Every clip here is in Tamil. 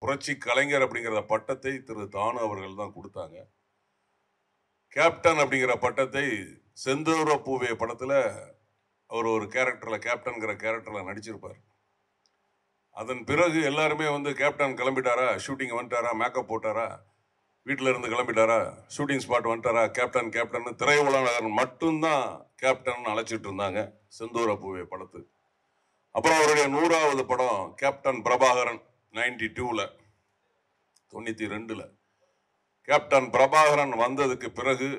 புரட்சி கலைஞர் அப்படிங்கிற பட்டத்தை திரு தானு அவர்கள் தான் கொடுத்தாங்க. கேப்டன் அப்படிங்கிற பட்டத்தை செந்தூர பூவே படத்துல அவர் ஒரு கேரக்டர்ல கேப்டன்கிற கேரக்டர்ல நடிச்சிருப்பார். அதன் பிறகு எல்லாருமே வந்து கேப்டன் கிளம்பிட்டாரா, ஷூட்டிங் வந்துட்டாரா, மேக்கப் போட்டாரா, வீட்டில இருந்து கிளம்பிட்டாரா, ஷூட்டிங் ஸ்பாட் வந்துட்டாரா, கேப்டன் கேப்டன் திரையுலகம் மட்டும்தான் கேப்டன் அழைச்சிட்டு இருந்தாங்க செந்தூர பூவே படத்துக்கு. அப்புறம் அவருடைய 100வது படம் கேப்டன் பிரபாகரன் 92ல 92ல கேப்டன் பிரபாகரன் வந்ததுக்கு பிறகு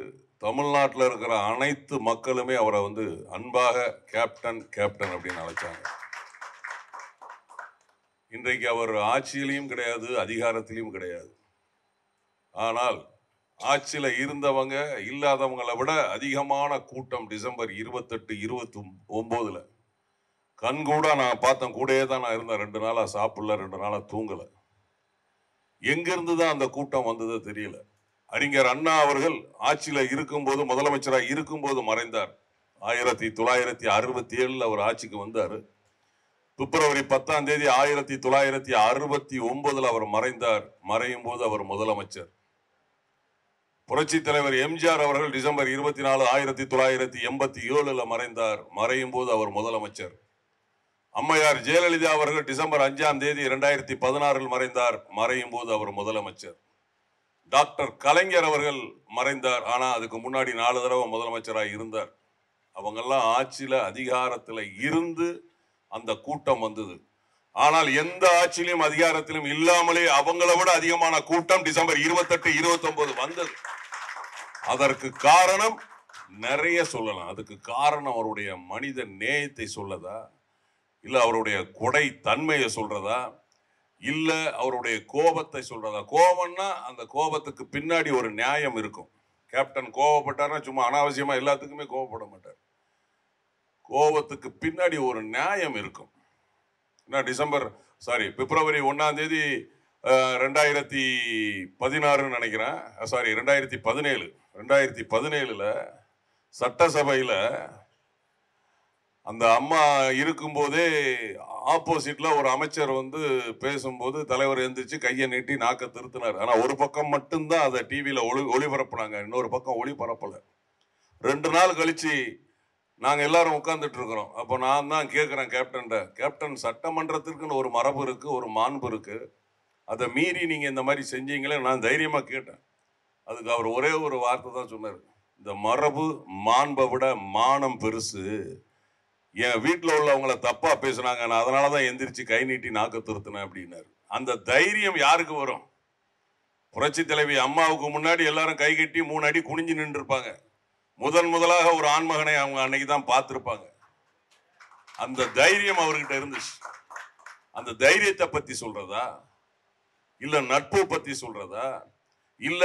தமிழ்நாட்டில் இருக்கிற அனைத்து மக்களுமே அவரை வந்து அன்பாக கேப்டன் கேப்டன் அப்படின்னு அழைச்சாங்க. இன்றைக்கு அவர் ஆட்சியிலையும் கிடையாது, அதிகாரத்திலையும் கிடையாது. ஆனால் ஆட்சியில் இருந்தவங்க இல்லாதவங்களை விட அதிகமான கூட்டம் டிசம்பர் 28, 29ல கண்கூட நான் பார்த்தேன். கூடயே தான் நான் இருந்தேன். 2 நாளா சாப்பிடல, 2 நாளா தூங்கல. எங்கிருந்து தான் அந்த கூட்டம் வந்தது தெரியல. அறிஞர் அண்ணா அவர்கள் ஆட்சியில இருக்கும்போது, முதலமைச்சராக இருக்கும்போது மறைந்தார். 1967 அவர் ஆட்சிக்கு வந்தார். பிப்ரவரி 10ஆம் தேதி 1969 அவர் மறைந்தார். மறையும் போது அவர் முதலமைச்சர். புரட்சி தலைவர் எம்ஜிஆர் அவர்கள் டிசம்பர் 24, 1987 மறைந்தார். மறையும் போது அவர் முதலமைச்சர். அம்மையார் ஜெயலலிதா அவர்கள் டிசம்பர் 5ஆம் தேதி 2016 மறைந்தார். மறையும் போது அவர் முதலமைச்சர். டாக்டர் கலைஞர் அவர்கள் மறைந்தார். ஆனா அதுக்கு முன்னாடி 4 தடவை முதலமைச்சராக இருந்தார். அவங்கெல்லாம் ஆட்சியில அதிகாரத்தில் இருந்து அந்த கூட்டம் வந்தது. ஆனால் எந்த ஆட்சியிலும் அதிகாரத்திலும் இல்லாமலே அவங்களை விட அதிகமான கூட்டம் டிசம்பர் 28, 29 வந்தது. அதற்கு காரணம் நிறைய சொல்லலாம். அதுக்கு காரணம் அவருடைய மனித நேயத்தை சொல்லதா, இல்ல அவருடைய கொடை தன்மையை சொல்றதா, இல்ல அவருடைய கோபத்தை சொல்றதா. கோபம்னா அந்த கோபத்துக்கு பின்னாடி ஒரு நியாயம் இருக்கும். கேப்டன் கோபப்பட்டார்னா சும்மா அனாவசியமா எல்லாத்துக்குமே கோபப்பட மாட்டார். கோபத்துக்கு பின்னாடி ஒரு நியாயம் இருக்கும். பிப்ரவரி 1ஆம் தேதி 2016 நினைக்கிறேன், 2017 சட்டசபையில அந்த அம்மா இருக்கும்போதே ஆப்போசிட்ல ஒரு அமைச்சர் வந்து பேசும்போது தலைவர் எந்திரிச்சு கையை நீட்டி நாக்க திருத்தினார். ஆனா ஒரு பக்கம் மட்டும்தான் அதை டிவியில ஒளிபரப்புனாங்க, இன்னொரு பக்கம் ஒளிபரப்பல. 2 நாள் கழிச்சு நாங்க எல்லாரும் உட்கார்ந்துட்டு இருக்கிறோம். அப்போ நான் தான் கேட்கிறேன் கேப்டன் சட்டமன்றத்திற்குன்னு ஒரு மரபு இருக்கு, ஒரு மாண்பு இருக்கு, அதை மீறி நீங்க இந்த மாதிரி செஞ்சீங்களே. நான் தைரியமா கேட்டேன். அதுக்கு அவர் ஒரே ஒரு வார்த்தை தான் சொன்னார், இந்த மரபு மாண்பை விட மானம் பெருசு. என் வீட்டில் உள்ளவங்களை தப்பா பேசுனாங்க, நான் அதனாலதான் எந்திரிச்சு கை நீட்டி நாக்க திருத்தினேன் அப்படின்னாரு. அந்த தைரியம் யாருக்கு வரும்? புரட்சி தலைவி அம்மாவுக்கு முன்னாடி எல்லாரும் கை கட்டி 3 அடி குனிஞ்சு நின்று இருப்பாங்க. முதலாக ஒரு ஆண்மகனை அவங்க அன்னைக்கு தான் பார்த்திருப்பாங்க. அந்த தைரியம் அவர்கிட்ட இருந்துச்சு. அந்த தைரியத்தை பத்தி சொல்றதா, இல்ல நட்பு பத்தி சொல்றதா, இல்ல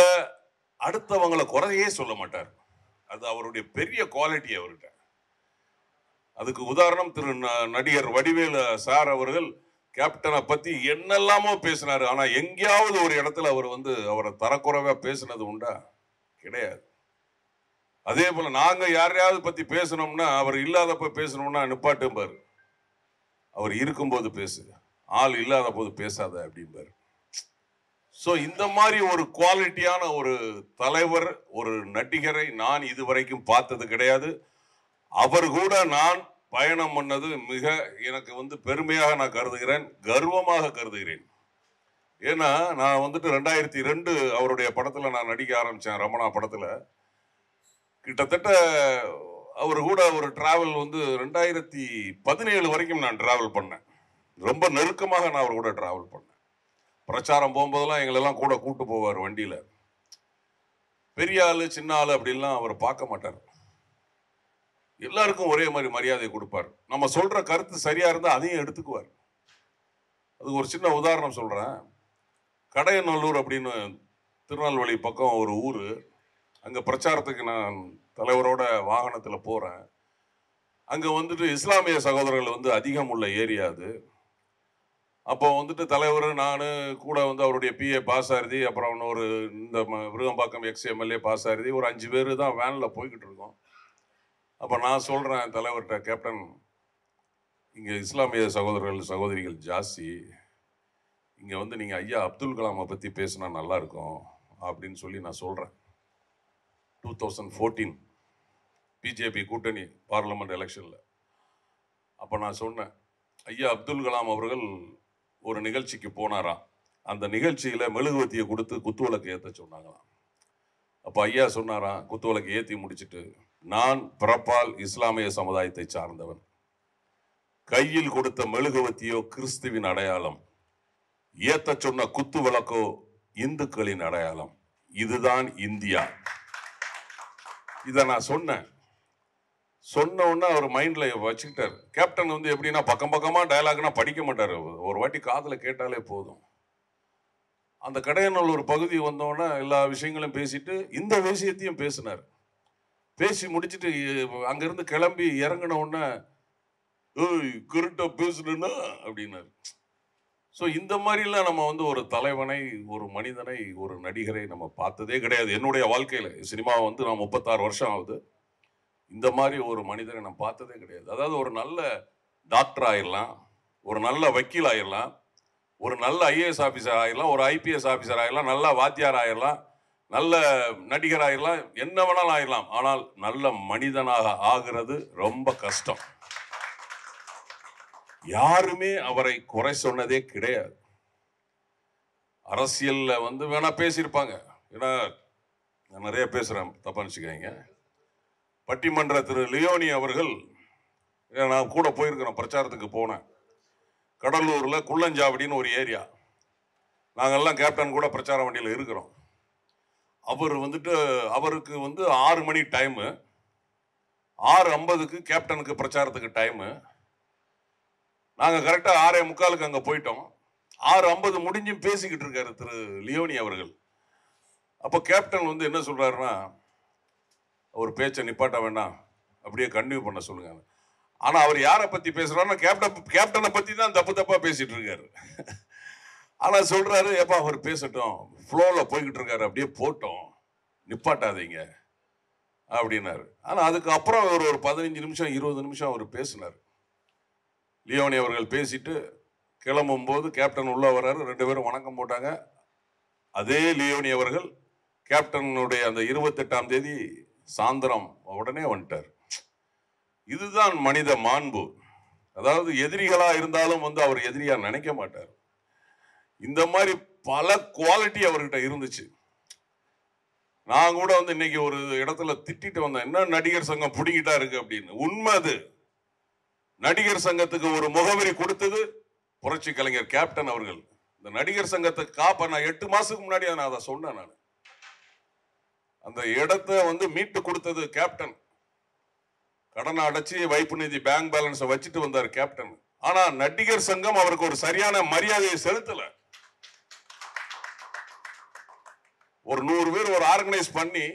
அடுத்தவங்களை குறையே சொல்ல மாட்டார். அது அவருடைய பெரிய குவாலிட்டி அவர்கிட்ட. அதுக்கு உதாரணம் திரு நடிகர் வடிவேலு சார் அவர்கள் கேப்டனை பத்தி என்னெல்லாமோ பேசினாரு. ஆனா எங்கேயாவது ஒரு இடத்துல அவர் வந்து அவரை தரக்குறைவா பேசினது உண்டா? கிடையாது. அதே போல நாங்க யாரையாவது பத்தி பேசணும்னா, அவர் இல்லாதப்ப பேசணும்னா நிப்பாட்டும்பாரு. அவர் இருக்கும்போது பேசு, ஆள் இல்லாத போது பேசாத அப்படிம்பாரு. சோ இந்த மாதிரி ஒரு குவாலிட்டியான ஒரு தலைவர், ஒரு நடிகரை நான் இதுவரைக்கும் பார்த்தது கிடையாது. அவர் கூட நான் பயணம் பண்ணது மிக எனக்கு வந்து பெருமையாக நான் கருதுகிறேன், கர்வமாக கருதுகிறேன். ஏன்னா நான் வந்துட்டு 2002 அவருடைய படத்துல நான் நடிக்க ஆரம்பிச்சேன். ரமணா படத்துல கிட்டத்தட்ட அவர் கூட ஒரு டிராவல் வந்து 2017 வரைக்கும் நான் டிராவல் பண்ணேன். ரொம்ப நெருக்கமாக நான் அவர் கூட டிராவல் பண்ணேன். பிரச்சாரம் போகும்போதெல்லாம் எங்களெல்லாம் கூட கூட்டு போவார் வண்டியில. பெரிய ஆளு சின்ன ஆளு அப்படிலாம் அவர் பார்க்க மாட்டார். எல்லாருக்கும் ஒரே மாதிரி மரியாதை கொடுப்பார். நம்ம சொல்ற கருத்து சரியா இருந்தா அதையும் எடுத்துக்குவார். அதுக்கு ஒரு சின்ன உதாரணம் சொல்றேன். கடையநல்லூர் அப்படின்னு திருநெல்வேலி பக்கம் ஒரு ஊரு. அங்க பிரச்சாரத்துக்கு நான் தலைவரோட வாகனத்துல போறேன். அங்க வந்துட்டு இஸ்லாமிய சகோதரர்கள் வந்து அதிகம் உள்ள ஏரியா அது. அப்போ வந்துட்டு தலைவர், நான் கூட வந்து அவருடைய பிஏ பாசாரதி, அப்புறம் ஒரு இந்த விருகம்பாக்கம் எக்ஸ்எம்எல்ஏ பாசாரதி, ஒரு 5 பேர் தான் வேன்ல போய்கிட்டு இருக்கோம். அப்போ நான் சொல்றேன் தலைவர்கிட்ட, கேப்டன் இங்க இஸ்லாமிய சகோதரர்கள் சகோதரிகள் ஜாஸ்தி, இங்கே வந்து நீங்கள் ஐயா அப்துல் கலாமை பற்றி பேசினா நல்லா இருக்கும் அப்படின்னு சொல்லி நான் சொல்கிறேன். 2014 பிஜேபி கூட்டணி பார்லிமெண்ட் எலெக்ஷனில் அப்போ நான் சொன்னேன், ஐயா அப்துல் கலாம் அவர்கள் ஒரு நிகழ்ச்சிக்கு போனாராம். அந்த நிகழ்ச்சியில் மெழுகுவத்தியை கொடுத்து குத்துவிளக்கு ஏற்ற சொன்னாங்களாம். அப்போ ஐயா சொன்னாராம், குத்துவிளக்கு ஏற்றி முடிச்சுட்டு, நான் பிறப்பால் இஸ்லாமிய சமுதாயத்தை சார்ந்தவன், கையில் கொடுத்த மெழுகுவத்தியோ கிறிஸ்துவின் அடையாளம், ஏத்த சொன்ன குத்து விளக்கோ இந்துக்களின் அடையாளம், இதுதான் இந்தியா. இதை நான் சொன்ன உடனே அவர் மைண்ட்ல வச்சுக்கிட்டார். கேப்டன் வந்து எப்படின்னா பக்கம் பக்கமா டயலாக்னா படிக்க மாட்டார், ஒரு வாட்டி காதுல கேட்டாலே போதும். அந்த கடையநல்லூர் ஒரு பகுதி வந்தோடனே எல்லா விஷயங்களும் பேசிட்டு இந்த விஷயத்தையும் பேசினார். பேசி முடிச்சுட்டு அங்கிருந்து கிளம்பி இறங்கின உடனே கரெக்டா பேசுனா அப்படின்னாரு. ஸோ இந்த மாதிரிலாம் நம்ம வந்து ஒரு தலைவனை, ஒரு மனிதனை, ஒரு நடிகரை நம்ம பார்த்ததே கிடையாது என்னுடைய வாழ்க்கையில். சினிமா வந்து நான் 36 வருஷம் ஆகுது. இந்த மாதிரி ஒரு மனிதனை நான் பார்த்ததே கிடையாது. அதாவது ஒரு நல்ல டாக்டர் ஆயிடலாம், ஒரு நல்ல வக்கீல் ஆயிடலாம், ஒரு நல்ல ஐஏஎஸ் ஆஃபீஸர் ஆயிடலாம், ஒரு ஐபிஎஸ் ஆஃபீஸர் ஆயிடலாம், நல்ல வாத்தியார் ஆயிடலாம், நல்ல நடிகர் ஆயிடலாம், என்ன வேணாலும் ஆயிடலாம். ஆனால் நல்ல மனிதனாக ஆகிறது ரொம்ப கஷ்டம். யாருமே அவரை குறை சொன்னதே கிடையாது. அரசியல்ல வந்து வேணா பேசியிருப்பாங்க, ஏன்னா நான் நிறைய பேசுறேன், தப்பா நினைச்சுக்காதீங்க. பட்டிமன்ற திரு லியோனி அவர்கள், நான் கூட போயிருக்கிறேன், பிரச்சாரத்துக்கு போனேன். கடலூர்ல குள்ளஞ்சாவடின்னு ஒரு ஏரியா, நாங்கெல்லாம் கேப்டன் கூட பிரச்சார வண்டியில் இருக்கிறோம். அவர் வந்துட்டு அவருக்கு வந்து 6 மணி டைமு, 6:50க்கு கேப்டனுக்கு பிரச்சாரத்துக்கு டைமு. நாங்கள் கரெக்டாக 6:45க்கு அங்கே போயிட்டோம். 6:50 முடிஞ்சும் பேசிக்கிட்டு இருக்காரு திரு லியோனி அவர்கள். அப்போ கேப்டன் வந்து என்ன சொல்றாருன்னா, ஒரு பேச்சை நிப்பாட்ட வேண்டாம், அப்படியே கண்டினியூ பண்ண சொல்லுங்க. ஆனா அவர் யாரை பத்தி பேசுறாருன்னா கேப்டனை பத்தி தான் தப்பு தப்பா பேசிட்டு இருக்காரு. ஆனா சொல்றாரு, ஏப்பா அவர் பேசட்டும், ஃப்ளோல போய்கிட்டு இருக்காரு, அப்படியே போட்டோம், நிப்பாட்டாதீங்க அப்படின்னாரு. ஆனா அதுக்கு அப்புறம் ஒரு 15 நிமிஷம் 20 நிமிஷம் அவர் பேசினார். லியோனி அவர்கள் பேசிட்டு கிளம்பும் போது கேப்டன் உள்ள வர்றாரு, 2 பேரும் வணக்கம் போட்டாங்க. அதே லியோனி அவர்கள் கேப்டனுடைய அந்த 28ஆம் தேதி சாயந்தரம் உடனே வந்துட்டார். இதுதான் மனித மாண்பு. அதாவது எதிரிகளா இருந்தாலும் வந்து அவர் எதிரியா நினைக்க மாட்டார். இந்த மாதிரி பல குவாலிட்டி அவர்கிட்ட இருந்துச்சு. நான் கூட வந்து இன்னைக்கு ஒரு இடத்துல திட்டிட்டு வந்தேன், என்ன நடிகர் சங்கம் புடிங்கிட்டா இருக்கு அப்படின்னு. உண்மை அது. நடிகர் சங்கத்துக்கு ஒரு முகவரி கொடுத்தது புரட்சி கலைஞர் கேப்டன் அவர்கள். இந்த நடிகர் சங்கத்தை காப்ப நான் 8 மாசத்துக்கு முன்னாடி நான் அதை சொன்னேன். நான் அந்த இடத்தை வந்து மீட்டு கொடுத்தது கேப்டன். கடனை அடைச்சி வைப்பு நிதி பேங்க் பேலன்ஸை வச்சுட்டு வந்தார் கேப்டன். ஆனா நடிகர் சங்கம் அவருக்கு ஒரு சரியான மரியாதையை செலுத்தல. ஒரு 100 பேர் ஒரு ஆர்கனைஸ் பண்ணி,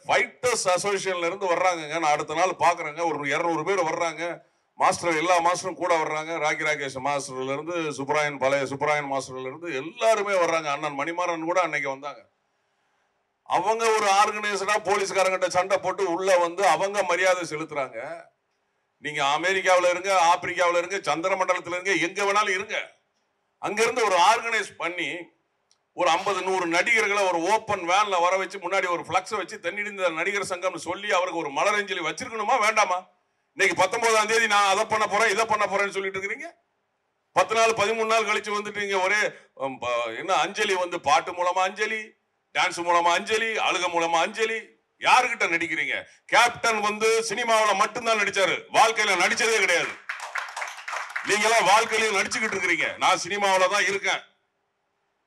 ஃபைட்டர்ஸ் அசோசியேஷன்ல இருந்து வர்றாங்க, நான் அடுத்த நாள் பாக்குறேங்க, ஒரு 200 பேர் வர்றாங்க. மாஸ்டர், எல்லா மாஸ்டரும் கூட வர்றாங்க. ராகி ராகேஷ் மாஸ்டர்ல இருந்து சுப்ராயன், பழைய சுப்ராயன் மாஸ்டர்ல இருந்து எல்லாருமே வர்றாங்க. அண்ணன் மணிமாறன் கூட அன்னைக்கு வந்தாங்க. அவங்க ஒரு ஆர்கனைசரா போலீஸ்காரங்கிட்ட சண்டை போட்டு உள்ள வந்து அவங்க மரியாதை செலுத்துறாங்க. நீங்க அமெரிக்காவில் இருங்க, ஆப்பிரிக்காவில் இருங்க, சந்திர மண்டலத்தில் இருங்க, எங்க வேணாலும் இருங்க. அங்கிருந்து ஒரு ஆர்கனைஸ் பண்ணி ஒரு 50-100 நடிகர்களை ஒரு ஓப்பன் வேன்ல வர வச்சு முன்னாடி ஒரு பிளக்ஸை வச்சு தண்ணீர் நடிகர் சங்கம் சொல்லி அவருக்கு ஒரு மலரஞ்சலி வச்சிருக்கணுமா வேண்டாமா? இன்னைக்கு 19ஆம் தேதி நான் அதை பண்ண போறேன், இதை பண்ண போறேன்னு சொல்லிட்டு இருக்கிறீங்க. 10 நாள் 13 நாள் கழிச்சு வந்துட்டு நீங்க ஒரே என்ன அஞ்சலி வந்து பாட்டு மூலமா அஞ்சலி, டான்ஸ் மூலமா அஞ்சலி, அழுக மூலமா அஞ்சலி. யாருகிட்ட நடிக்கிறீங்க? கேப்டன் வந்து சினிமாவில் மட்டும்தான் நடிச்சாரு, வாழ்க்கையில நடிச்சதே கிடையாது. நீங்களாம் வாழ்க்கையில நடிச்சுக்கிட்டு இருக்கிறீங்க. நான் சினிமாவில் தான் இருக்கேன்,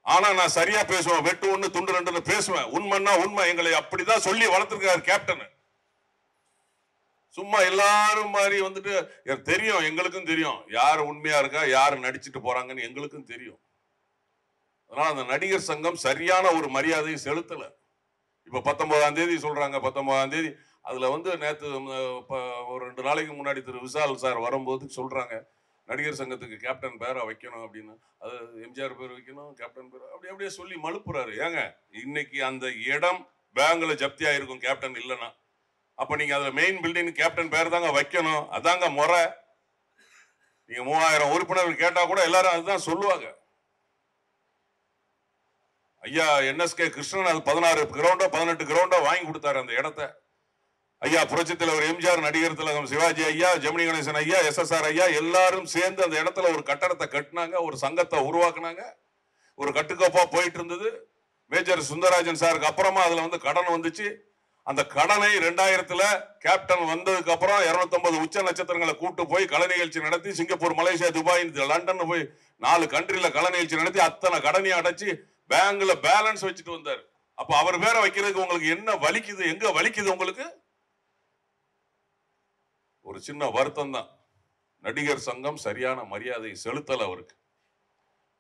ஆனா நான் சரியா பேசுவேன், வெட்டு 1 துண்டு 2 பேசுவேன், உண்மைன்னா உண்மை. எங்களை அப்படிதான் சொல்லி வளர்த்திருக்காரு கேப்டன். சும்மா எல்லாரும் மாதிரி வந்துட்டு தெரியும், எங்களுக்கும் தெரியும் யார் உண்மையா இருக்கா, யார் நடிச்சுட்டு போறாங்கன்னு எங்களுக்கும் தெரியும். அதனால அந்த நடிகர் சங்கம் சரியான ஒரு மரியாதையை செலுத்தல. இப்ப 19ஆம் தேதி சொல்றாங்க, 19ஆம் தேதி. அதுல வந்து நேற்று ஒரு 2 நாளைக்கு முன்னாடி திரு விஷால் சார் வரும்போது சொல்றாங்க, நடிகர் சங்கத்துக்கு கேப்டன் பேரை வைக்கணும் அப்படின்னு. அது எம்ஜிஆர் பேர் வைக்கணும், கேப்டன் பேர் அப்படியே சொல்லி மழுப்புறாரு. ஏங்க, இன்னைக்கு அந்த இடம் பேங்க்ல ஜப்தியா இருக்கும் கேப்டன் இல்லைன்னா. அப்ப நீங்க அதுல மெயின் பில்டிங் கேப்டன் பேர் தாங்க வைக்கணும், அதாங்க முறை. நீங்க 3000 உறுப்பினர்கள் கேட்டா கூட எல்லாரும் அதுதான் சொல்லுவாங்க. ஐயா NSK கிருஷ்ணன் அது 16 கிரவுண்டோ 18 கிரவுண்டோ வாங்கி கொடுத்தாரு அந்த இடத்த. ஐயா புரட்சி தலைவர் எம்ஜிஆர், நடிகர் திலகம் சிவாஜி ஐயா, ஜெமினி கணேசன் ஐயா, SSR ஐயா எல்லாரும் சேர்ந்து அந்த இடத்துல ஒரு கட்டடத்தை கட்டினாங்க, ஒரு சங்கத்தை உருவாக்குனாங்க. ஒரு கட்டுக்கோப்பா போயிட்டு இருந்தது. மேஜர் சுந்தரராஜன் சாருக்கு அப்புறமா அதுல வந்து கடன் வந்துச்சு. அந்த கடனை 2000 கேப்டன் வந்ததுக்கு அப்புறம் 250 உச்ச நட்சத்திரங்களை கூட்டு போய் கலை நிகழ்ச்சி நடத்தி சிங்கப்பூர், மலேசியா, துபாய், லண்டன் போய் 4 கண்ட்ரில கலை நிகழ்ச்சி நடத்தி அத்தனை கடனையும் அடைச்சு பேங்க்ல பேலன்ஸ் வச்சுட்டு வந்தார். அப்ப அவர் பேரை வைக்கிறதுக்கு உங்களுக்கு என்ன வலிக்குது? எங்க வலிக்குது உங்களுக்கு? ஒரு சின்ன வருத்தம் தான். நடிகர் சங்கம் சரியான மரியாதை செலுத்தல அவருக்கு.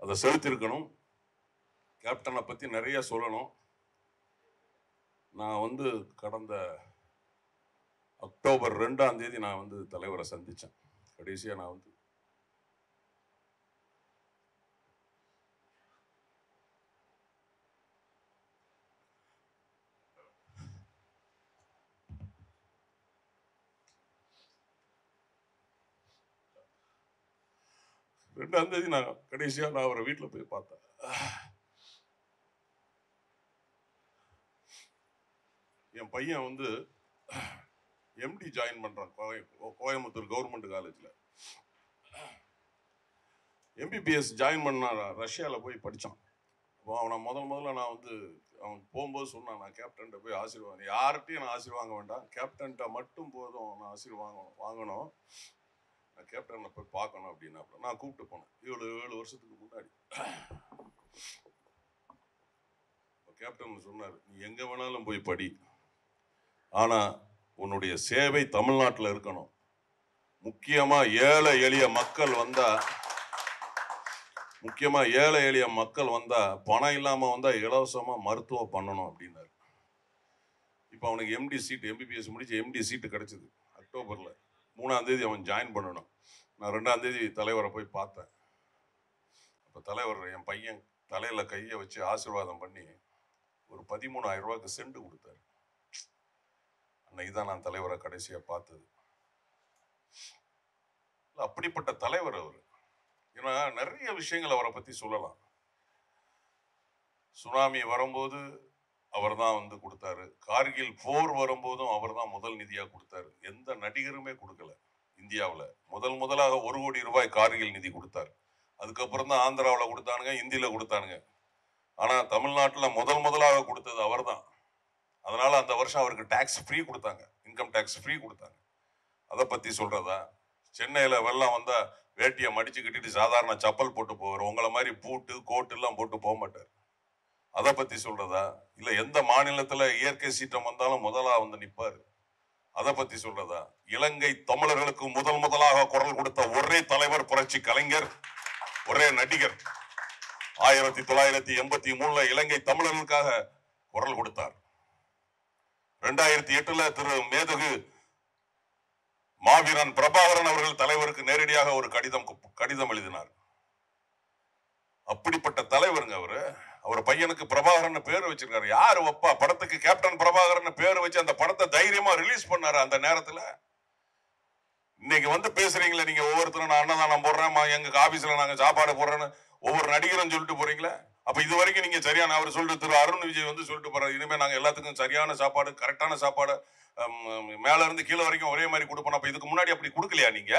அதை செலுத்திருக்கணும். கேப்டனை பத்தி நிறைய சொல்லணும். நான் வந்து கடந்த அக்டோபர் 2ஆம் தேதி நான் வந்து தலைவரை சந்திச்சேன். கடைசியா நான் வந்து நான் கடைசியா நான் அவரை வீட்டுல போய் பார்த்தேன். என் பையன் வந்து MD ஜாயின் பண்றான் கோயம்புத்தூர் கவர்மெண்ட் காலேஜ்ல. MBBS ஜாயின் பண்ண ரஷ்யால போய் படிச்சான். அவனை முதல்ல நான் வந்து அவன் போகும்போது சொன்னான், நான் கேப்டன்ட்ட போய் ஆசீர்வாதம், யார்கிட்டையும் நான் ஆசீர்வாங்க வேண்டாம், கேப்டன்ட்ட மட்டும் போதும் நான் வாங்கணும், நான் கேப்டனை போய் பார்க்கணும் அப்படின்னா நான் கூப்பிட்டு போனேன். 7 வருஷத்துக்கு முன்னாடி. கேப்டன் சொன்னார், நீ எங்க வேணாலும் போய் படி, ஆனா உன்னுடைய சேவை தமிழ்நாட்டில் இருக்கணும். முக்கியமா ஏழை எளிய மக்கள் வந்தா பணம் இல்லாம வந்தா இலவசமா மருத்துவம் பண்ணணும் அப்படின்னாரு. இப்ப அவனுக்கு MD சீட், MBBS முடிச்சு MD சீட்டு கிடைச்சது. அக்டோபர்ல 3ஆம் தேதி அவன் ஜாயின் பண்ணணும். நான் 2ஆம் தேதி தலைவரை போய் பார்த்தேன். அப்ப தலைவர் என் பையன் தலையில கையை வச்சு ஆசீர்வாதம் பண்ணி ஒரு 13,000 ரூபாய்க்கு செண்டு கொடுத்தாரு. அன்னைக்கு தான் நான் தலைவரை கடைசியா பார்த்தது. அப்படிப்பட்ட தலைவர் அவர். ஏன்னா நிறைய விஷயங்கள் அவரை பத்தி சொல்லலாம். சுனாமி வரும்போது அவர் தான் வந்து கொடுத்தாரு. கார்கில் போர் வரும்போதும் அவர் தான் முதல் நிதியா கொடுத்தாரு. எந்த நடிகருமே கொடுக்கல. இந்தியாவில் முதலாக 1 கோடி ரூபாய் கார்கில் நிதி கொடுத்தாரு. அதுக்கப்புறம் தான் ஆந்திராவில் கொடுத்தானுங்க, இந்தியில கொடுத்தானுங்க. ஆனா தமிழ்நாட்டில் முதலாக கொடுத்தது அவர் தான். அதனால அந்த வருஷம் அவருக்கு டாக்ஸ் ஃப்ரீ கொடுத்தாங்க, இன்கம் டாக்ஸ் ஃப்ரீ கொடுத்தாங்க. அதை பத்தி சொல்றதா? சென்னையில வெள்ளம் வந்தா வேட்டியை மடிச்சு கட்டிட்டு சாதாரண சப்பல் போட்டு போவார். உங்களை மாதிரி பூட்டு கோட்டு எல்லாம் போட்டு போக மாட்டார். அதை பத்தி சொல்றதா? இல்ல எந்த மாநிலத்துல இயற்கை சீற்றம் வந்தாலும் முதலா வந்து நிப்பாரு. அதை பத்தி சொல்றதா? இலங்கை தமிழர்களுக்கு முதலாக குரல் கொடுத்த ஒரே தலைவர் புரட்சி கலைஞர், ஒரே நடிகர். 1983 இலங்கை தமிழர்களுக்காக குரல் கொடுத்தார். 2008 திரு மேதகு மாவீரன் பிரபாகரன் அவர்கள் தலைவருக்கு நேரடியாக ஒரு கடிதம் எழுதினார். அப்படிப்பட்ட தலைவருங்க அவரு. அவர் பையனுக்கு பிரபாகரன் பேர் வச்சிருக்காரு. யாரு வப்பா? படத்துக்கு கேப்டன் பிரபாகரன் பேர் வச்சு அந்த படத்தை தைரியமா ரிலீஸ் பண்ணாரு அந்த நேரத்துல. இன்னைக்கு வந்து பேசுறீங்களே நீங்க, ஒவ்வொருத்தரும் நான் அன்னதானம் போடுறேன், எங்க ஆபீஸ்ல நாங்க சாப்பாடு போடுறேன்னு ஒவ்வொரு நடிகரும் சொல்லிட்டு போறீங்களே. அப்ப இது வரைக்கும் நீங்க சரியான, அவர் சொல்லிட்டு திரு அருண் விஜய் வந்து சொல்லிட்டு போறாரு, இனிமே நாங்க எல்லாத்துக்கும் சரியான சாப்பாடு, கரெக்டான சாப்பாடு, மேல இருந்து கீழே வரைக்கும் ஒரே மாதிரி கொடுப்போம். அப்ப இதுக்கு முன்னாடி அப்படி கொடுக்கலையா நீங்க?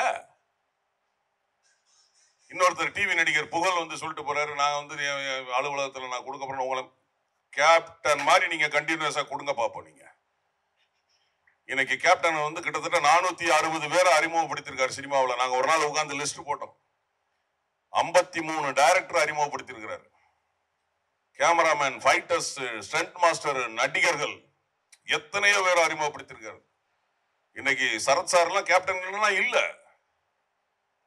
இன்னொருத்தர் டிவி நடிகர் புகழ் வந்து சொல்லிட்டு போறாரு, நான் வந்து அலுவலகத்துல நான் கொடுக்க போறேன், உங்களை கேப்டன் மாதிரி நீங்க கண்டினியூஸா கொடுங்க பார்ப்போம். நீங்க இன்னைக்கு கேப்டன் வந்து கிட்டத்தட்ட 460 பேரை அறிமுகப்படுத்திருக்காரு சினிமாவில். நாங்க ஒரு நாள் உட்கார்ந்து லிஸ்ட் போட்டோம். 53 டைரக்டர் அறிமுகப்படுத்திருக்கிறாரு. கேமராமேன், ஃபைட்டர்ஸ், ஸ்டண்ட் மாஸ்டர், நடிகர்கள் எத்தனையோ பேர் அறிமுகப்படுத்திருக்காரு. இன்னைக்கு சரத் சார் எல்லாம் கேப்டன் இல்ல,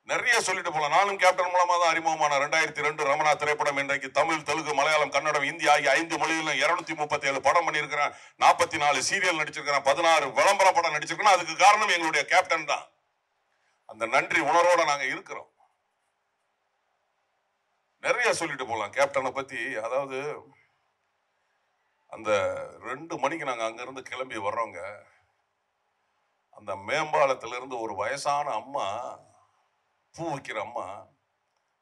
நிறைய சொல்லிட்டு போலாம். நானும் கேப்டன் மூலமா தான் அறிமுகமான. 2002 ரமணா திரைப்படம் இன்றைக்கு தமிழ், தெலுங்கு, மலையாளம், கன்னடம், இந்தி ஆகிய 5 மொழிகளிலும் 237 படம் பண்ணியிருக்கிறேன். 44 சீரியல் நடிச்சிருக்கிறேன், 16 விளம்பர படம் நடிச்சிருக்கேன். அதுக்கு காரணம் எங்களுடைய கேப்டன் தான். அந்த நன்றி உணர்வோட நாங்க இருக்கிறோம். நிறைய சொல்லிட்டு போலாம் கேப்டனை பத்தி. அதாவது அந்த 2 மணிக்கு நாங்க அங்க இருந்து கிளம்பி வர்றோங்க. அந்த மேம்பாலத்திலிருந்து ஒரு வயசான அம்மா, பூ வைக்கிற அம்மா,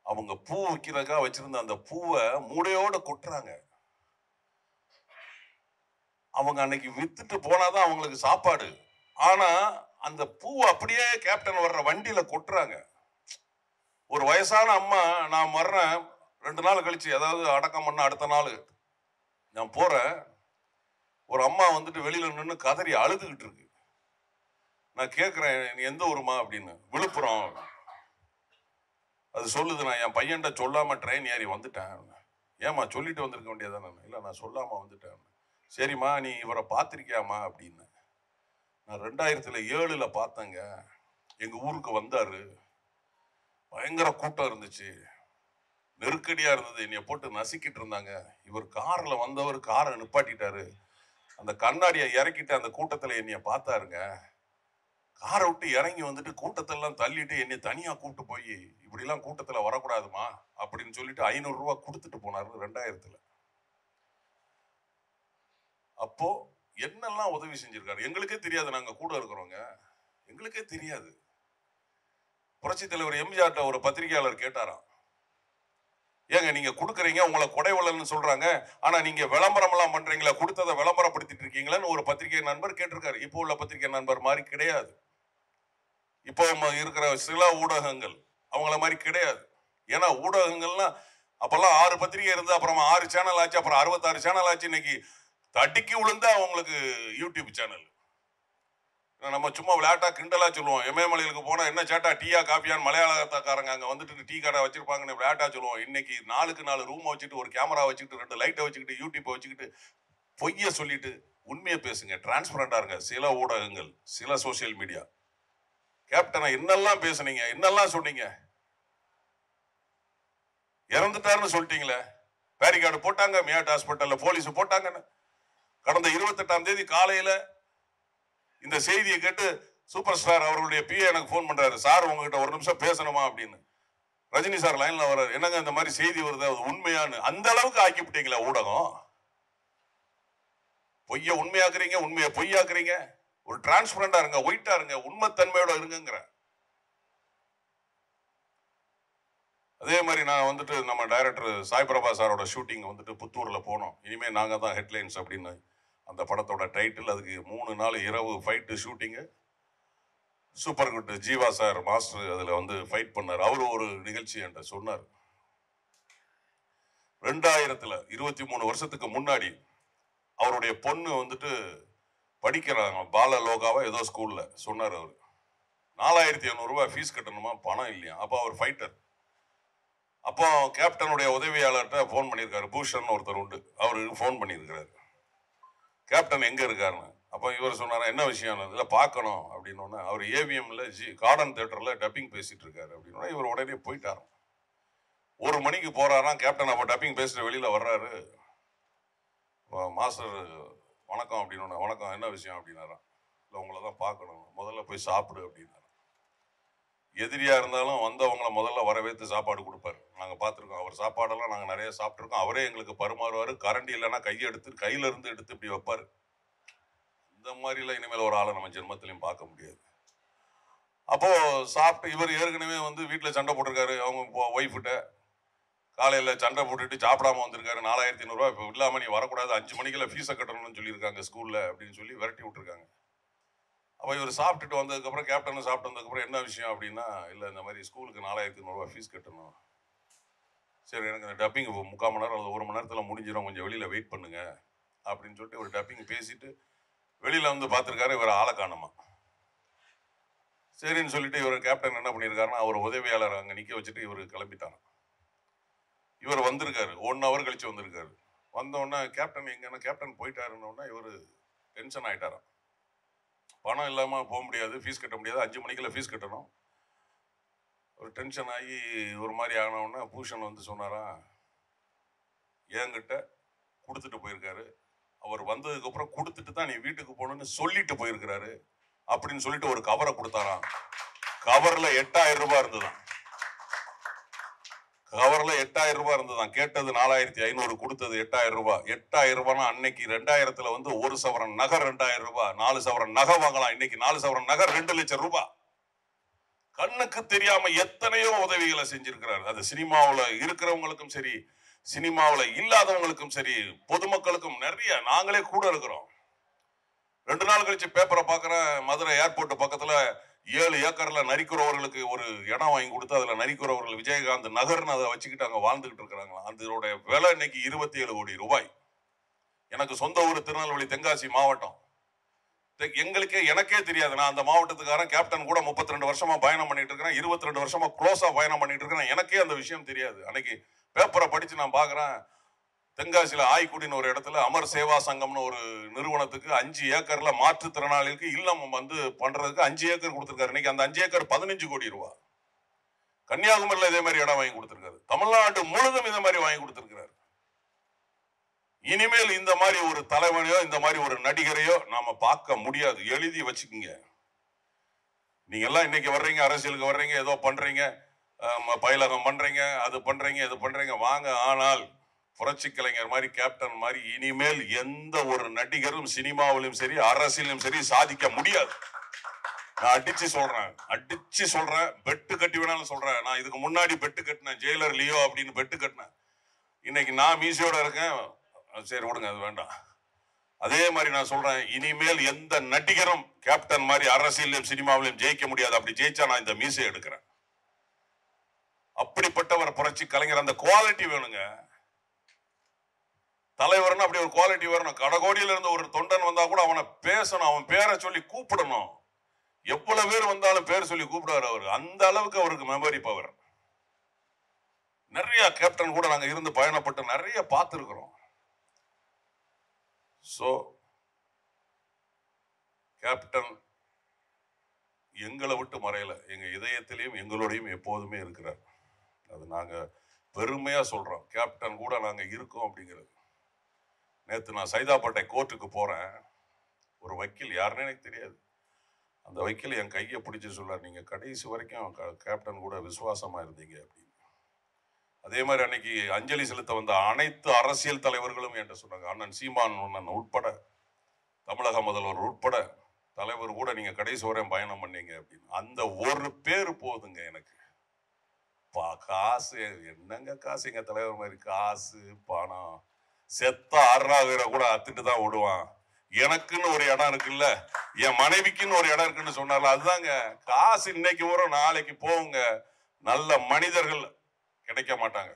அவங்க பூ வைக்கிறதுக்காக வச்சிருந்த அந்த பூவை மூடையோட கொட்டுறாங்க. அவங்க அன்னைக்கு வித்துட்டு போனாதான் அவங்களுக்கு சாப்பாடு. ஆனா அந்த பூ அப்படியே கேப்டன் வர்ற வண்டியில கொட்டுறாங்க. ஒரு வயசான அம்மா, நான் வர்றேன் 2 நாள் கழிச்சு, அதாவது அடக்கம் பண்ண அடுத்த நாள் நான் போறேன். ஒரு அம்மா வந்துட்டு வெளியில நின்று கதறி அழுதுகிட்டு இருக்கு. நான் கேட்கிறேன், நீ எந்த ஊருமா அப்படின்னு. விழுப்புரம். அது சொல்லுது, நான் என் பையன்கிட்ட சொல்லாம ட்ரெயின் ஏறி வந்துட்டேன். ஏமா சொல்லிட்டு வந்திருக்க வேண்டியதானே? இல்லை, நான் சொல்லாம வந்துட்டேன். சரிம்மா, நீ இவரை பார்த்திருக்கியாமா அப்படின்னு. நான் 2007 பார்த்தேங்க. எங்க ஊருக்கு வந்தாரு. பயங்கர கூட்டம் இருந்துச்சு, நெருக்கடியா இருந்தது, என்னைய போட்டு நசுக்கிட்டு இருந்தாங்க. இவர் கார்ல வந்தவர் காரை நிப்பாட்டிட்டாரு. அந்த கண்ணாடியை இறக்கிட்டு அந்த கூட்டத்துல என்னைய பார்த்தாருங்க. காரை விட்டு இறங்கி வந்துட்டு கூட்டத்தெல்லாம் தள்ளிட்டு என்னை தனியா கூப்பிட்டு போய், இப்படிலாம் கூட்டத்துல வரக்கூடாதுமா அப்படின்னு சொல்லிட்டு 500 ரூபாய் கொடுத்துட்டு போனாரு 2000. அப்போ என்னெல்லாம் உதவி செஞ்சிருக்காரு எங்களுக்கே தெரியாது. நாங்க கூட இருக்கிறோங்க, எங்களுக்கே தெரியாது. புரட்சி தலைவர் எம்ஜிஆர்ட்ட ஒரு பத்திரிகையாளர் கேட்டாராம், ஏங்க நீங்க கொடுக்குறீங்க, உங்களை கொடைவள்ளல்னு சொல்றாங்க, ஆனா நீங்க விளம்பரம் எல்லாம் பண்றீங்களா, கொடுத்ததை விளம்பரப்படுத்திட்டு இருக்கீங்களான்னு ஒரு பத்திரிகை நண்பர் கேட்டிருக்காரு. இப்போ உள்ள பத்திரிகை நண்பர் மாதிரி கிடையாது. இப்போ இருக்கிற சில ஊடகங்கள் அவங்கள மாதிரி கிடையாது. ஏன்னா ஊடகங்கள்லாம் அப்பெல்லாம் 6 பத்திரிகை இருந்து அப்புறமா 6 சேனல் ஆச்சு, அப்புறம் 66 சேனல் ஆச்சு. இன்னைக்கு தட்டிக்கு விழுந்தா அவங்களுக்கு யூடியூப் சேனல். நம்ம சும்மா விளையாட்டா கிண்டலா சொல்லுவோம், எமயமலைகளுக்கு போனா என்ன சேட்டா டீயா காப்பியான்னு மலையாளத்தாக்காரங்க அங்க வந்துட்டு டீ கடை வச்சிருப்பாங்கன்னு விளையாட்டா சொல்லுவோம். இன்னைக்கு 4க்கு 4 ரூம் வச்சுட்டு, ஒரு கேமரா வச்சுக்கிட்டு, 2 லைட்டை வச்சுக்கிட்டு, யூடியூப் வச்சுக்கிட்டு பொய்ய சொல்லிட்டு உண்மையை பேசுங்க, டிரான்ஸ்பரண்டா இருங்க. சில ஊடகங்கள், சில சோசியல் மீடியா. கேப்டனை என்னெல்லாம் பேசுனீங்க, என்னெல்லாம் சொன்னீங்க? இறந்துட்டாருன்னு சொல்லிட்டீங்களே, பேரிகார்டு போட்டாங்க, மியாட் ஹாஸ்பிட்டல்ல போலீஸ் போட்டாங்கன்னு. கடந்த 28ஆம் தேதி காலையில இந்த செய்தியை கேட்டு சூப்பர் ஸ்டார் அவர்களுடைய பிஏ எனக்கு போன் பண்றாரு, சார் உங்ககிட்ட ஒரு நிமிஷம் பேசணுமா அப்படின்னு. ரஜினி சார் லைன்ல வர்றாரு, என்னங்க இந்த மாதிரி செய்தி வருது, அது உண்மையான்னு. அந்த அளவுக்கு ஆக்கிவிட்டீங்களா ஊடகம்? பொய்ய உண்மையாக்குறீங்க, உண்மையை பொய்யாக்குறீங்க. ஒரு டிரான்ஸ்பரண்டா இருங்க, ஒயிட்டா இருங்க, உண்மைத்தன்மையோட இருங்கிற. அதே மாதிரி நான் வந்துட்டு நம்ம டைரக்டர் சாய் பிரபா சாரோட ஷூட்டிங் வந்துட்டு புத்தூர்ல போனோம். இனிமே நாங்க தான் ஹெட்லைன்ஸ் அப்படின்னு அந்த படத்தோட டைட்டில். அதுக்கு 3 நாள் இரவு fight shooting. Super good Jeeva sir master அதுல வந்து ஃபைட் பண்ணார். அவரு ஒரு நிகழ்ச்சி என்கிட்ட சொன்னார். 2000 23 வருஷத்துக்கு முன்னாடி அவருடைய பொண்ணு வந்துட்டு படிக்கிறாங்க, பால லோகாவா ஏதோ ஸ்கூல்ல. சொன்னார் அவரு 4500 ரூபாய் ஃபீஸ் கட்டணுமா, பணம் இல்லையா. அப்போ அவர் ஃபைட்டர். அப்போ கேப்டனுடைய உதவியாளர்கிட்ட போன் பண்ணியிருக்காரு, பூஷன் ஒருத்தர் உண்டு, அவருக்கு போன் பண்ணியிருக்கிறாரு, கேப்டன் எங்க இருக்காருன்னு. அப்போ இவர் சொன்னாரா, என்ன விஷயம், இல்லை பார்க்கணும் அப்படின்னு. அவர் ஏவிஎம்ல கார்டன் தியேட்டர்ல டப்பிங் பேசிட்டு இருக்காரு அப்படின்னா இவர் உடனே போயிட்டாரு. 1 மணிக்கு போறாராம் கேப்டன். அப்போ டப்பிங் பேசிட்டு வெளியில வர்றாரு. மாஸ்டர் வணக்கம் அப்படின்னு. வணக்கம், என்ன விஷயம் அப்படின்னாராம். இல்லை உங்களை தான் பார்க்கணும், முதல்ல போய் சாப்பிடு அப்படின்னாரு. எதிரியா இருந்தாலும் வந்தவங்களை முதல்ல வரவேற்று சாப்பாடு கொடுப்பாரு. நாங்கள் பார்த்துருக்கோம், அவர் சாப்பாடெல்லாம் நாங்கள் நிறைய சாப்பிட்ருக்கோம். அவரே எங்களுக்கு பரிமாறுவார். கரண்டி இல்லைன்னா கையை எடுத்து கையில இருந்து எடுத்து இப்படி வைப்பார். இந்த மாதிரிலாம் இனிமேல் ஒரு ஆளை நம்ம ஜென்மத்திலையும் பார்க்க முடியாது. அப்போ சாப்பிட்டு இவர் ஏற்கனவே வந்து வீட்டில் சண்டை போட்டிருக்காரு அவங்க ஒய்ஃப்கிட்ட. காலையில் சண்டை போட்டுட்டு சாப்பிடாம வந்திருக்காரு. 4500 ரூபாய் இப்போ இல்லாமல் நீ வரக்கூடாது, 5 மணிக்கெல்லாம் ஃபீஸை கட்டணும்னு சொல்லியிருக்காங்க ஸ்கூலில் அப்படின்னு சொல்லி விரட்டி விட்டுருக்காங்க. அப்போ இவர் சாப்பிட்டுட்டு வந்ததுக்கப்புறம், கேப்டனை சாப்பிட்டு வந்ததுக்கப்புறம் என்ன விஷயம் அப்படின்னா, இல்லை இந்த மாதிரி ஸ்கூலுக்கு 4500 ரூபாய் ஃபீஸ் கட்டணும். சரி, எனக்கு இந்த டப்பிங் 3/4 மணி நேரம் அல்லது 1 மணி நேரத்தில் முடிஞ்சிடும், கொஞ்சம் வெளியில் வெயிட் பண்ணுங்க அப்படின்னு சொல்லிட்டு ஒரு டப்பிங் பேசிட்டு வெளியில் வந்து பார்த்துருக்காரு. இவர் ஆளை காணுமா. சரின்னு சொல்லிட்டு இவர் கேப்டன் என்ன பண்ணியிருக்காருன்னா, அவர் உதவியாளர் அங்கே நிற்க வச்சுட்டு இவர் கிளம்பிட்டாங்க. இவர் வந்திருக்காரு, 1 ஹவர் கழிச்சு வந்திருக்காரு. வந்தோடனே கேப்டன் எங்கன்னா, கேப்டன் போயிட்டாருன்னொன்னா இவர் டென்ஷன் ஆகிட்டாராம். பணம் இல்லாமல் போக முடியாது, ஃபீஸ் கட்ட முடியாது, 5 மணிக்கெல்லாம் ஃபீஸ் கட்டணும். ஒரு டென்ஷன் ஆகி ஒரு மாதிரி ஆனவுடனே பூஷன் வந்து சொன்னாரா, என்கிட்ட கொடுத்துட்டு போயிருக்காரு, அவர் வந்ததுக்கப்புறம் கொடுத்துட்டு தான் நீ வீட்டுக்கு போகணுன்னு சொல்லிட்டு போயிருக்கிறாரு அப்படின்னு சொல்லிட்டு ஒரு கவரை கொடுத்தாராம். கவர்ல 8000 ரூபாய் இருந்ததுதான். கவர்ல 8000 ரூபாய் இருந்ததுதான். கேட்டது 4500, கொடுத்தது 8000 ரூபாய். 8000 ரூபாய்னா அன்னைக்கு 2000 வந்து 1 சவரன் நகை 2000 ரூபாய். 4 சவரன் நகை வாங்கலாம். இன்னைக்கு 4 சவரன் நகை 2 லட்சம் ரூபாய். கண்ணுக்கு தெரியாம எத்தனையோ உதவிகளை செஞ்சிருக்கிறார். அது சினிமாவில் இருக்கிறவங்களுக்கும் சரி, சினிமாவில் இல்லாதவங்களுக்கும் சரி, பொதுமக்களுக்கும் நிறைய. நாங்களே கூட இருக்கிறோம். 2 நாள் கழிச்சு பேப்பரை பார்க்குறேன், மதுரை ஏர்போர்ட் பக்கத்துல 7 ஏக்கர்ல நரிக்குறவர்களுக்கு ஒரு இடம் வாங்கி கொடுத்து அதுல நரிக்குறவர்கள் விஜயகாந்த் நகர்னு அதை வச்சுக்கிட்டு அங்க வாழ்ந்துகிட்டு இருக்கிறாங்களாம். அதோட விலை இன்னைக்கு 27 கோடி ரூபாய். எனக்கு சொந்த ஊர் திருநெல்வேலி தென்காசி மாவட்டம். எனக்கே தெரியாது. நான் அந்த மாவட்டத்துக்காரன், கேப்டன் கூட 32 வருஷமா பயணம் பண்ணிட்டு இருக்கிறேன், 22 வருஷமா க்ளோஸா பயணம் பண்ணிட்டு இருக்கிறேன். எனக்கே அந்த விஷயம் தெரியாது. அன்னைக்கு பேப்பரை படிச்சு நான் பாக்குறேன், தென்காசியில ஆய்க்குடின்னு ஒரு இடத்துல அமர் சேவா சங்கம்னு ஒரு நிறுவனத்துக்கு 5 ஏக்கர்ல மாற்றுத்திறனாளிகளுக்கு இல்லம் வந்து பண்றதுக்கு 5 ஏக்கர் கொடுத்திருக்காரு. இன்னைக்கு அந்த 5 ஏக்கர் 15 கோடி ரூபாய். கன்னியாகுமரியில இதே மாதிரி இடம் வாங்கி கொடுத்திருக்காரு. தமிழ்நாடு முழுதும் இதே மாதிரி வாங்கி கொடுத்திருக்கிறார். இனிமேல் இந்த மாதிரி ஒரு தலைவனையோ இந்த மாதிரி ஒரு நடிகரையோ நாம பார்க்க முடியாது. எழுதி வச்சுக்கோங்க. நீங்க எல்லாம் இன்னைக்கு வர்றீங்க, அரசியலுக்கு வர்றீங்க, ஏதோ பண்றீங்க, பயிலகம் பண்றீங்க, அது பண்றீங்க, இது பண்றீங்க, வாங்க. ஆனால் புரட்சி கலைஞர் மாதிரி, கேப்டன் மாதிரி இனிமேல் எந்த ஒரு நடிகரும் சினிமாவிலும் சரி அரசியலும் சரி சாதிக்க முடியாது. நான் அடிச்சு சொல்றேன், பெட்டு கட்டி வேணாலும் சொல்றேன். நான் இதுக்கு முன்னாடி பெட்டு கட்டினேன், ஜெயிலர் லியோ அப்படின்னு பெட்டு கட்டினேன். இன்னைக்கு நான் மீசையோட இருக்கேன். சரி விடுங்க, அது வேண்டாம். அதே மாதிரி நான் சொல்றேன், இனிமேல் எந்த நடிகரும் கேப்டன் மாதிரி அரசியலும் சினிமாவிலும் ஜெயிக்க முடியாது. அப்படி ஜெயிச்சா நான் இந்த மீசை எடுக்கிறேன். அப்படிப்பட்டவர் புரட்சி கலைஞர். அந்த குவாலிட்டி வேணுங்க. தலைவர்னு அப்படி ஒரு குவாலிட்டி வரணும். கடகோடியில இருந்து ஒரு தொண்டன் வந்தா கூட அவனை பேசணும், அவன் பேரை சொல்லி கூப்பிடணும். எவ்வளவு பேர் வந்தாலும் பேர் சொல்லி கூப்பிடுவார் அவரு. அந்த அளவுக்கு அவருக்கு மெமரி பவர். நிறைய கேப்டன் கூட நாங்க இருந்து பயணப்பட்டு நிறைய பார்த்திருக்கிறோம். சோ கேப்டன் எங்களை விட்டு மறையல, எங்க இதயத்திலையும் எங்களோடையும் எப்போதுமே இருக்கிறார். அது நாங்க பெருமையா சொல்றோம். கேப்டன் கூட நாங்க இருக்கோம் அப்படிங்கிறது. நேற்று நான் சைதாப்பேட்டை கோர்ட்டுக்கு போறேன். ஒரு வக்கீல், யாருன்னு எனக்கு தெரியாது, அந்த வக்கீல் என் கையை பிடிச்சி சொல்றார், நீங்க கடைசி வரைக்கும் கேப்டன் கூட விசுவாசமா இருந்தீங்க அப்படின்னு. அதே மாதிரி அன்னைக்கு அஞ்சலி செலுத்த வந்த அனைத்து அரசியல் தலைவர்களும் என்கிட்ட சொன்னாங்க, அண்ணன் சீமான் உட்பட, தமிழக முதல்வர் உட்பட, தலைவர் கூட நீங்க கடைசி வரையும் பயணம் பண்ணீங்க அப்படின்னு. அந்த ஒரு பேர் போதுங்க எனக்கு. காசு என்னங்க காசு, எங்க தலைவர் மாதிரி காசு பணம் செத்த 6,000 கூட அத்துட்டு தான் விடுவான். எனக்குன்னு ஒரு இடம் இருக்குல்ல, என் மனைவிக்குன்னு ஒரு இடம் இருக்குன்னு சொன்னார்ல, அதுதாங்க காசு. இன்னைக்கு வரும், நாளைக்கு போவுங்க. நல்ல மனிதர்கள் கிடைக்க மாட்டாங்க.